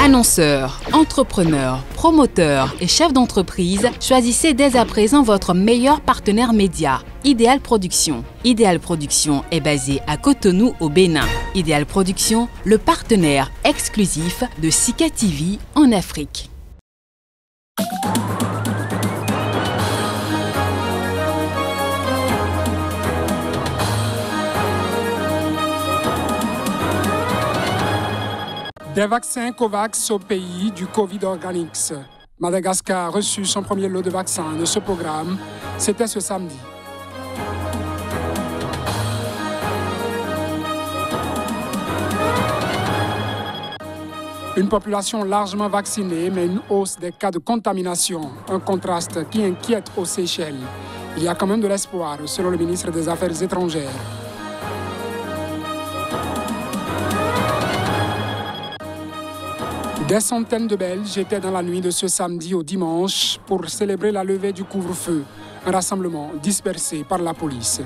Annonceurs, entrepreneurs, promoteurs et chefs d'entreprise, choisissez dès à présent votre meilleur partenaire média, Ideal Production. Ideal Production est basé à Cotonou au Bénin. Ideal Production, le partenaire exclusif de Sika TV en Afrique. Des vaccins COVAX au pays du Covid Organics. Madagascar a reçu son premier lot de vaccins de ce programme. C'était ce samedi. Une population largement vaccinée, mais une hausse des cas de contamination. Un contraste qui inquiète aux Seychelles. Il y a quand même de l'espoir, selon le ministre des Affaires étrangères. Des centaines de Belges étaient dans la nuit de ce samedi au dimanche pour célébrer la levée du couvre-feu, un rassemblement dispersé par la police.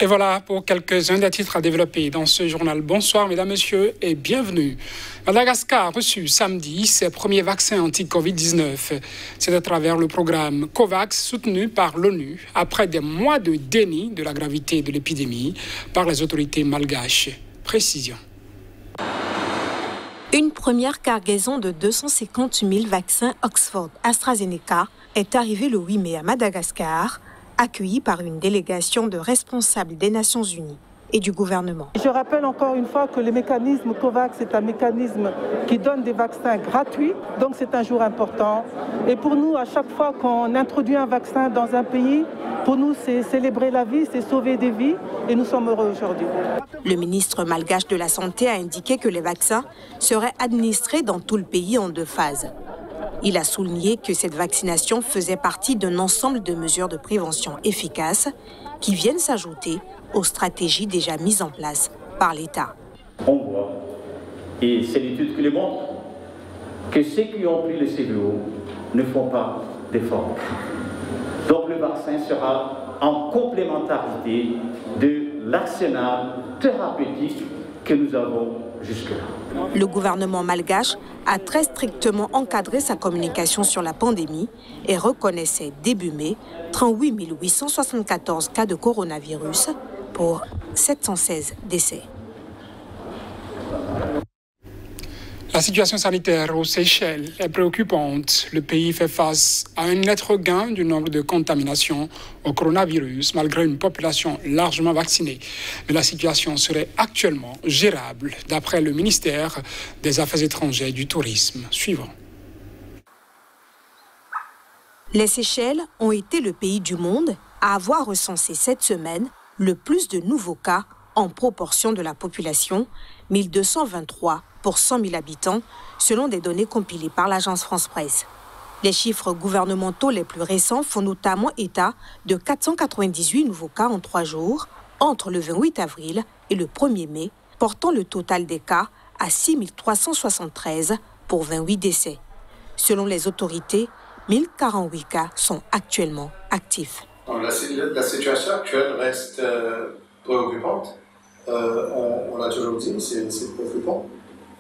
Et voilà pour quelques-uns des titres à développer dans ce journal. Bonsoir mesdames, messieurs et bienvenue. Madagascar a reçu samedi ses premiers vaccins anti-Covid-19. C'est à travers le programme COVAX soutenu par l'ONU après des mois de déni de la gravité de l'épidémie par les autorités malgaches. Précision. Une première cargaison de 250 000 vaccins Oxford AstraZeneca est arrivée le 8 mai à Madagascar, accueilli par une délégation de responsables des Nations Unies et du gouvernement. Je rappelle encore une fois que le mécanisme COVAX est un mécanisme qui donne des vaccins gratuits, donc c'est un jour important. Et pour nous, à chaque fois qu'on introduit un vaccin dans un pays, pour nous, c'est célébrer la vie, c'est sauver des vies, et nous sommes heureux aujourd'hui. Le ministre malgache de la Santé a indiqué que les vaccins seraient administrés dans tout le pays en 2 phases. Il a souligné que cette vaccination faisait partie d'un ensemble de mesures de prévention efficaces qui viennent s'ajouter aux stratégies déjà mises en place par l'État. On voit, et c'est l'étude qui le montre, que ceux qui ont pris le CVO ne font pas d'efforts. Donc le vaccin sera en complémentarité de l'arsenal thérapeutique que nous avons jusque-là. Le gouvernement malgache a très strictement encadré sa communication sur la pandémie et reconnaissait début mai 38 874 cas de coronavirus pour 716 décès. La situation sanitaire aux Seychelles est préoccupante. Le pays fait face à un net regain du nombre de contaminations au coronavirus, malgré une population largement vaccinée. Mais la situation serait actuellement gérable, d'après le ministère des Affaires étrangères et du Tourisme. Suivant. Les Seychelles ont été le pays du monde à avoir recensé cette semaine le plus de nouveaux cas en proportion de la population, 1223 pour 100 000 habitants, selon des données compilées par l'agence France-Presse. Les chiffres gouvernementaux les plus récents font notamment état de 498 nouveaux cas en 3 jours, entre le 28 avril et le 1er mai, portant le total des cas à 6 373 pour 28 décès. Selon les autorités, 1048 cas sont actuellement actifs. La situation actuelle reste préoccupante. On a toujours dit, c'est préoccupant.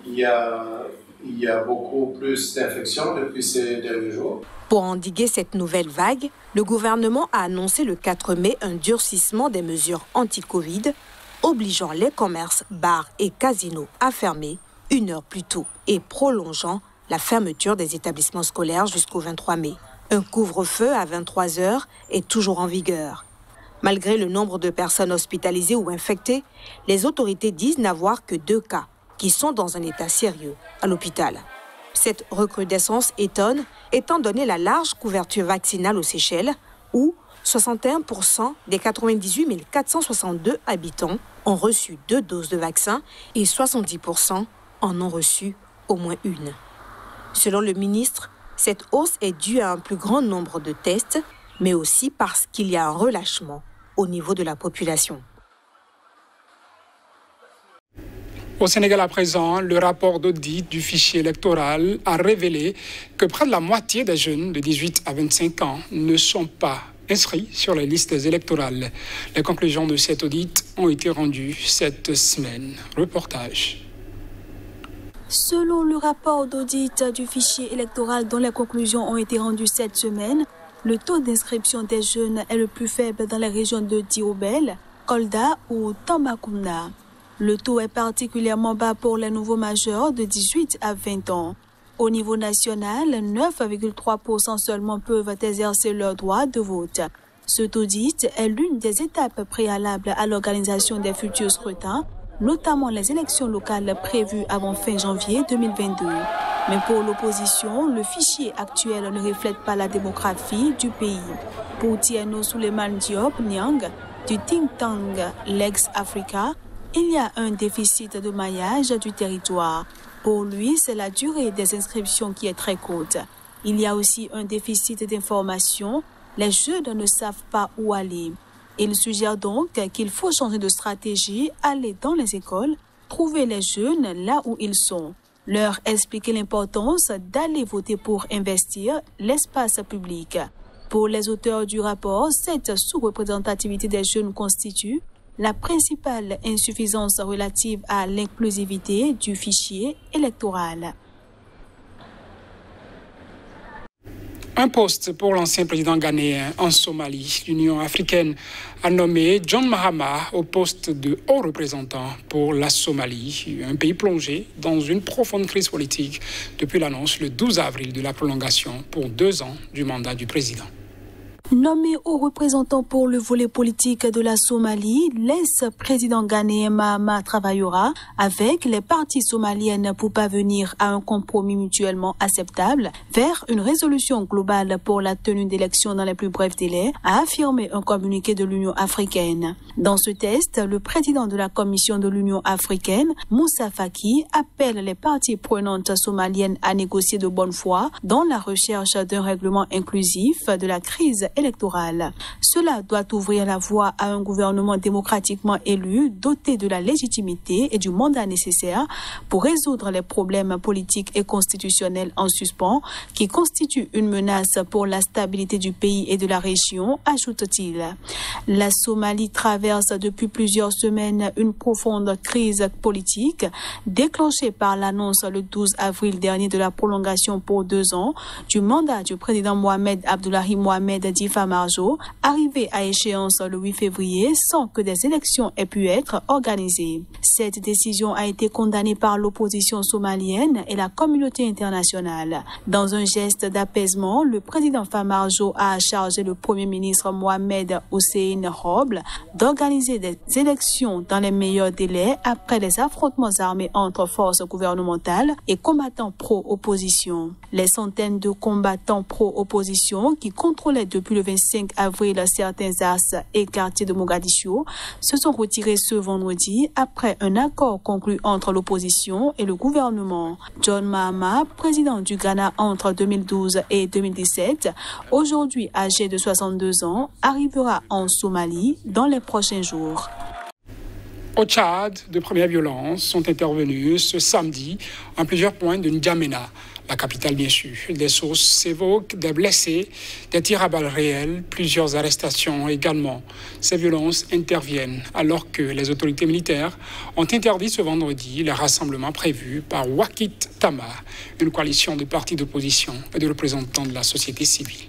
Il y a beaucoup plus d'infections depuis ces derniers jours. Pour endiguer cette nouvelle vague, le gouvernement a annoncé le 4 mai un durcissement des mesures anti-Covid, obligeant les commerces, bars et casinos à fermer 1 heure plus tôt et prolongeant la fermeture des établissements scolaires jusqu'au 23 mai. Un couvre-feu à 23 heures est toujours en vigueur. Malgré le nombre de personnes hospitalisées ou infectées, les autorités disent n'avoir que 2 cas qui sont dans un état sérieux à l'hôpital. Cette recrudescence étonne, étant donné la large couverture vaccinale aux Seychelles, où 61% des 98 462 habitants ont reçu 2 doses de vaccin et 70% en ont reçu au moins une. Selon le ministre, cette hausse est due à un plus grand nombre de tests, mais aussi parce qu'il y a un relâchement au niveau de la population. Au Sénégal à présent, le rapport d'audit du fichier électoral a révélé que près de la moitié des jeunes de 18 à 25 ans ne sont pas inscrits sur les listes électorales. Les conclusions de cet audit ont été rendues cette semaine. Reportage. Selon le rapport d'audit du fichier électoral dont les conclusions ont été rendues cette semaine, le taux d'inscription des jeunes est le plus faible dans les régions de Diourbel, Kolda ou Tambacounda. Le taux est particulièrement bas pour les nouveaux majeurs de 18 à 20 ans. Au niveau national, 9,3% seulement peuvent exercer leur droit de vote. Cet audit est l'une des étapes préalables à l'organisation des futurs scrutins, notamment les élections locales prévues avant fin janvier 2022. Mais pour l'opposition, le fichier actuel ne reflète pas la démographie du pays. Pour Tieno Souleymane Diop Niang, du think tank Lex Africa, il y a un déficit de maillage du territoire. Pour lui, c'est la durée des inscriptions qui est très courte. Il y a aussi un déficit d'information. Les jeunes ne savent pas où aller. Il suggère donc qu'il faut changer de stratégie, aller dans les écoles, trouver les jeunes là où ils sont, leur expliquer l'importance d'aller voter pour investir l'espace public. Pour les auteurs du rapport, cette sous-représentativité des jeunes constitue la principale insuffisance relative à l'inclusivité du fichier électoral. Un poste pour l'ancien président ghanéen en Somalie. L'Union africaine a nommé John Mahama au poste de haut représentant pour la Somalie, un pays plongé dans une profonde crise politique depuis l'annonce le 12 avril de la prolongation pour 2 ans du mandat du président. Nommé haut représentant pour le volet politique de la Somalie, l'ex-président ghanéen Mahama travaillera avec les parties somaliennes pour parvenir à un compromis mutuellement acceptable vers une résolution globale pour la tenue d'élections dans les plus brefs délais, a affirmé un communiqué de l'Union africaine. Dans ce texte, le président de la Commission de l'Union africaine, Moussa Faki, appelle les parties prenantes somaliennes à négocier de bonne foi dans la recherche d'un règlement inclusif de la crise électorale. Cela doit ouvrir la voie à un gouvernement démocratiquement élu, doté de la légitimité et du mandat nécessaire pour résoudre les problèmes politiques et constitutionnels en suspens qui constituent une menace pour la stabilité du pays et de la région, ajoute-t-il. La Somalie traverse depuis plusieurs semaines une profonde crise politique déclenchée par l'annonce le 12 avril dernier de la prolongation pour 2 ans du mandat du président Mohamed Abdullahi Mohamed Farmajo, arrivé à échéance le 8 février sans que des élections aient pu être organisées. Cette décision a été condamnée par l'opposition somalienne et la communauté internationale. Dans un geste d'apaisement, le président Farmajo a chargé le premier ministre Mohamed Hussein Roble d'organiser des élections dans les meilleurs délais après les affrontements armés entre forces gouvernementales et combattants pro-opposition. Les centaines de combattants pro-opposition qui contrôlaient depuis le 25 avril certains axes et quartiers de Mogadiscio se sont retirés ce vendredi après un accord conclu entre l'opposition et le gouvernement. John Mahama, président du Ghana entre 2012 et 2017, aujourd'hui âgé de 62 ans, arrivera en Somalie dans les prochains jours. Au Tchad, de premières violences sont intervenues ce samedi en plusieurs points de N'Djamena, la capitale bien sûr. Des sources évoquent des blessés, des tirs à balles réelles, plusieurs arrestations également. Ces violences interviennent alors que les autorités militaires ont interdit ce vendredi les rassemblements prévus par Wakit Tama, une coalition de partis d'opposition et de représentants de la société civile.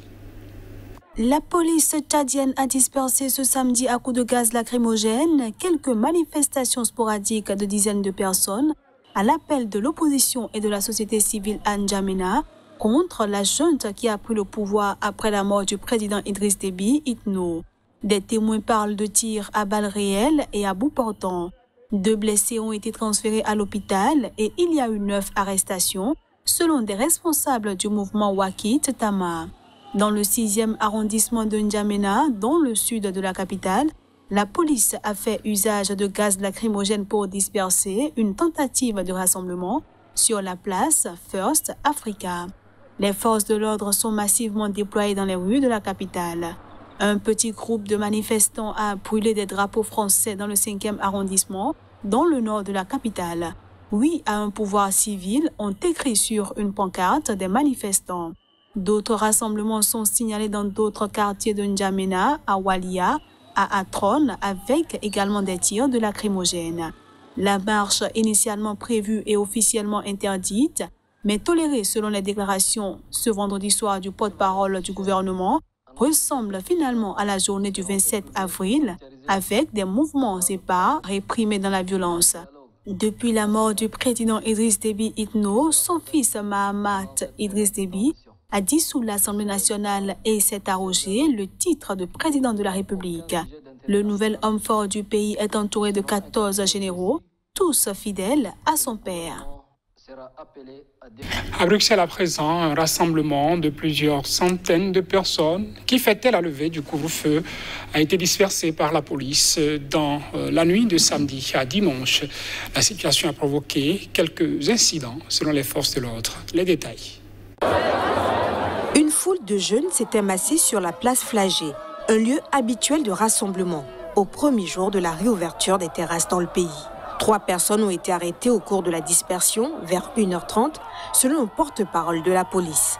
La police tchadienne a dispersé ce samedi à coups de gaz lacrymogène quelques manifestations sporadiques de dizaines de personnes à l'appel de l'opposition et de la société civile à N'Djamena contre la junte qui a pris le pouvoir après la mort du président Idriss Déby Itno. Des témoins parlent de tirs à balles réelles et à bout portant. 2 blessés ont été transférés à l'hôpital et il y a eu 9 arrestations selon des responsables du mouvement Wakit Tama. Dans le 6e arrondissement de N'Djamena, dans le sud de la capitale, la police a fait usage de gaz lacrymogène pour disperser une tentative de rassemblement sur la place First Africa. Les forces de l'ordre sont massivement déployées dans les rues de la capitale. Un petit groupe de manifestants a brûlé des drapeaux français dans le 5e arrondissement, dans le nord de la capitale. Oui à un pouvoir civil ont écrit sur une pancarte des manifestants. D'autres rassemblements sont signalés dans d'autres quartiers de N'Djamena, à Walia, à Atron, avec également des tirs de lacrymogènes. La marche initialement prévue et officiellement interdite, mais tolérée selon les déclarations ce vendredi soir du porte-parole du gouvernement, ressemble finalement à la journée du 27 avril, avec des mouvements épars réprimés dans la violence. Depuis la mort du président Idriss Déby Itno, son fils Mahamat Idriss Déby a dissous l'Assemblée nationale et s'est arrogé le titre de président de la République. Le nouvel homme fort du pays est entouré de 14 généraux, tous fidèles à son père. À Bruxelles à présent, un rassemblement de plusieurs centaines de personnes qui fêtaient la levée du couvre-feu a été dispersé par la police dans la nuit de samedi à dimanche. La situation a provoqué quelques incidents selon les forces de l'ordre. Les détails. Une foule de jeunes s'est amassée sur la place Flagey, un lieu habituel de rassemblement, au premier jour de la réouverture des terrasses dans le pays. 3 personnes ont été arrêtées au cours de la dispersion, vers 1h30, selon un porte-parole de la police.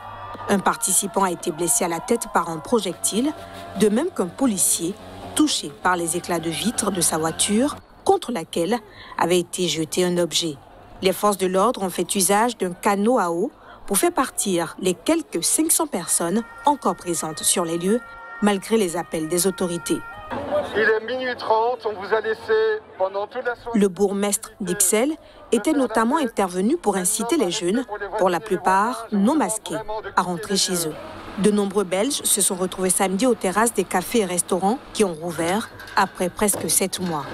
Un participant a été blessé à la tête par un projectile, de même qu'un policier, touché par les éclats de vitre de sa voiture, contre laquelle avait été jeté un objet. Les forces de l'ordre ont fait usage d'un canot à eau pour faire partir les quelques 500 personnes encore présentes sur les lieux, malgré les appels des autorités. Il est minuit 30, on vous a laissé pendant toute la soirée. Le bourgmestre d'Ixelles était notamment intervenu pour inciter les jeunes, pour la plupart non masqués, à rentrer chez eux. De nombreux Belges se sont retrouvés samedi aux terrasses des cafés et restaurants qui ont rouvert après presque 7 mois.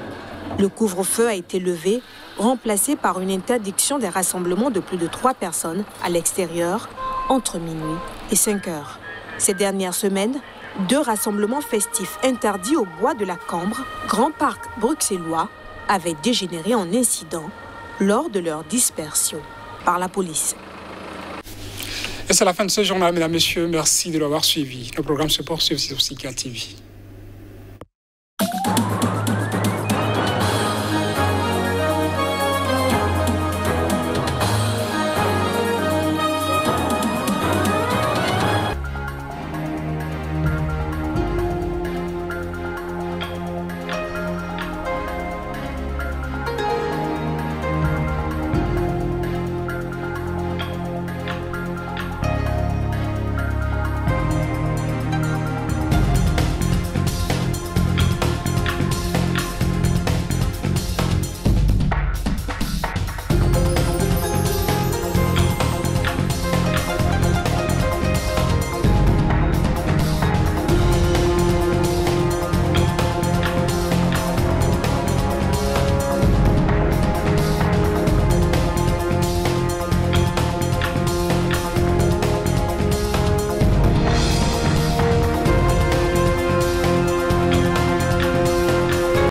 Le couvre-feu a été levé, remplacé par une interdiction des rassemblements de plus de 3 personnes à l'extérieur entre minuit et 5 heures. Ces dernières semaines, 2 rassemblements festifs interdits au bois de la Cambre, grand parc bruxellois, avaient dégénéré en incident lors de leur dispersion par la police. Et c'est la fin de ce journal, mesdames, messieurs. Merci de l'avoir suivi. Le programme se poursuit sur Sika TV.